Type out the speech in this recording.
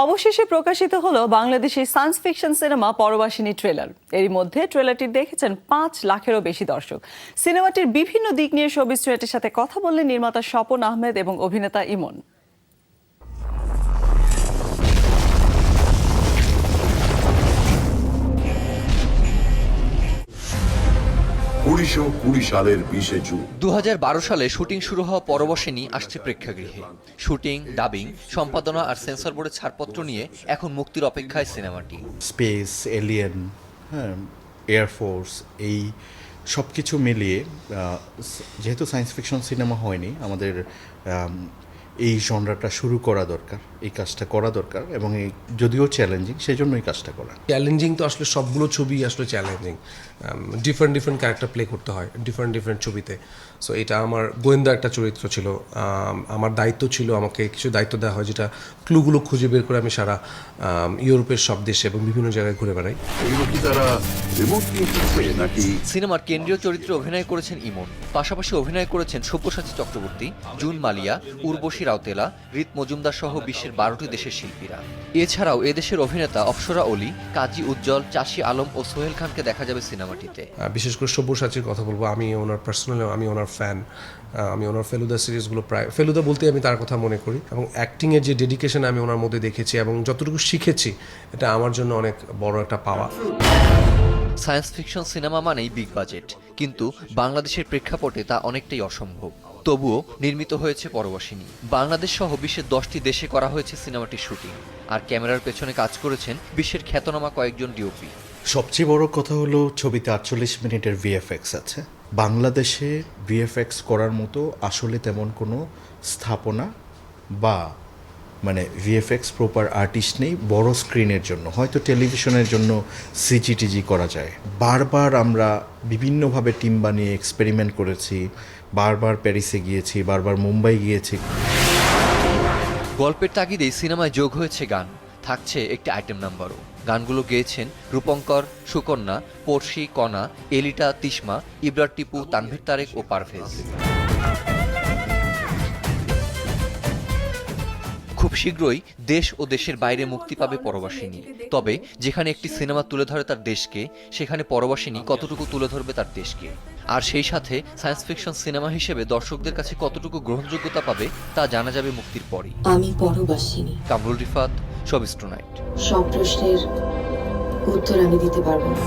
অবশেষে প্রকাশিত হলো বাংলাদেশের সায়েন্স ফিকশন সিনেমা পরবাসিনী ট্রেলার। এরই মধ্যে ট্রেলারটি দেখেছেন ৫ লাখেরও বেশি দর্শক। সিনেমাটির বিভিন্ন দিক নিয়ে শোবিজ টুয়েটের সাথে কথা বললেন নির্মাতা স্বপন আহমেদ এবং অভিনেতা ইমন। ১৯২০ সালের ২০শে জুন ২০১২ সালে শুটিং শুরু হওয়া পরবাসিনী আসছে প্রেক্ষাগৃহে। শুটিং, ডাবিং, সম্পাদনা আর সেন্সর বোর্ডের ছাড়পত্র নিয়ে এখন মুক্তির অপেক্ষায় সিনেমাটি। স্পেস, এলিয়েন, হ্যাঁ, এয়ারফোর্স, এই সব কিছু মিলিয়ে যেহেতু সায়েন্স ফিকশন সিনেমা হয়নি, আমাদের এই জনরাটা শুরু করা দরকার, এই কাজটা করা দরকার, এবং এই যদিও চ্যালেঞ্জিং সেজন্য এই কাজটা করা। চ্যালেঞ্জিং তো আসলে সবগুলো ছবি আসলে চ্যালেঞ্জিং, ডিফারেন্ট ক্যারেক্টার প্লে করতে হয় ডিফারেন্ট ছবিতে। সো এটা আমার গোয়েন্দা একটা চরিত্র ছিল, আমার দায়িত্ব ছিল, আমাকে কিছু দায়িত্ব দেওয়া হয় যেটা ক্লুগুলো খুঁজে বের করে আমি সারা ইউরোপের সব দেশে এবং বিভিন্ন জায়গায় ঘুরে বেড়াই। এগুলো কি তারা রিমোট নিয়ে নাকি? সিনেমার কেন্দ্রীয় চরিত্রে অভিনয় করেছেন ইমন, পাশাপাশি অভিনয় করেছেন সব্যসাচী চক্রবর্তী, জুন মালিয়া, উর্বশী রাউতেলা, রিত মজুমদার সহ বিশ্বের ১২টি দেশের শিল্পীরা। এছাড়াও এদেশের অভিনেতা অপ্সরা অলি, কাজী উজ্জ্বল, চাষী আলম ও সোহেল খানকে দেখা যাবে সিনেমাটিতে। বিশেষ করে সব্যসাচীর কথা বলবো, আমি ওনার পার্সোনালি আমি ওনার ফ্যান। আমি ওনার ফেলুদা সিরিজগুলো প্রায়, ফেলুদা বলতে আমি তার কথা মনে করি, এবং অ্যাক্টিংয়ের যে ডেডিকেশন আমি ওনার মধ্যে দেখেছি এবং যতটুকু শিখেছি, এটা আমার জন্য অনেক বড় একটা পাওয়া। সায়েন্স ফিকশন সিনেমা মানেই বিগ বাজেট, কিন্তু বাংলাদেশের প্রেক্ষাপটে তা অনেকটাই অসম্ভব। তবুও নির্মিত হয়েছে পরবাসিনী। বাংলাদেশ সহ বিশ্বের 10টি দেশে করা হয়েছে সিনেমাটির শুটিং, আর ক্যামেরার পেছনে কাজ করেছেন বিশ্বের খ্যাতনামা কয়েকজন ডিওপি। সবচেয়ে বড় কথা হলো ছবিতে ৪৮ মিনিটের ভিএফএক্স আছে। বাংলাদেশে ভিএফএক্স করার মতো আসলে তেমন কোনো স্থাপনা বা ভিএফএক্স প্রপার আর্টিস্ট নেই বড় স্ক্রিনের জন্য। হয়তো টেলিভিশনের জন্য সিজিটিজি করা যায়। বারবার আমরা বিভিন্নভাবে টিম বানিয়ে এক্সপেরিমেন্ট করেছি, বারবার প্যারিসে গিয়েছি, বারবার মুম্বাই গিয়েছি। গল্পের তাগিদেই সিনেমায় যোগ হয়েছে গান, থাকছে একটি আইটেম নাম্বারও। গানগুলো গেয়েছেন রূপঙ্কর, সুকন্যা, পড়শি, কণা, এলিটা, তিশমা, ইবরার টিপু, তানভীর তারেক ও পারভেজ। খুব শীঘ্রই দেশ ও দেশের বাইরে মুক্তি পাবে পরবাসিনী। তবে যেখানে একটি সিনেমা তুলে ধরে তার দেশকে, সেখানে পরবাসিনী কতটুকু তুলে ধরবে তার দেশকে, আর সেই সাথে সায়েন্স ফিকশন সিনেমা হিসেবে দর্শকদের কাছে কতটুকু গ্রহণযোগ্যতা পাবে তা জানা যাবে মুক্তির পরই। আমি পরবাসিনী। Kamrul Rifat, showbiz tonight. সব প্রশ্নের উত্তর আমি দিতে পারবো না।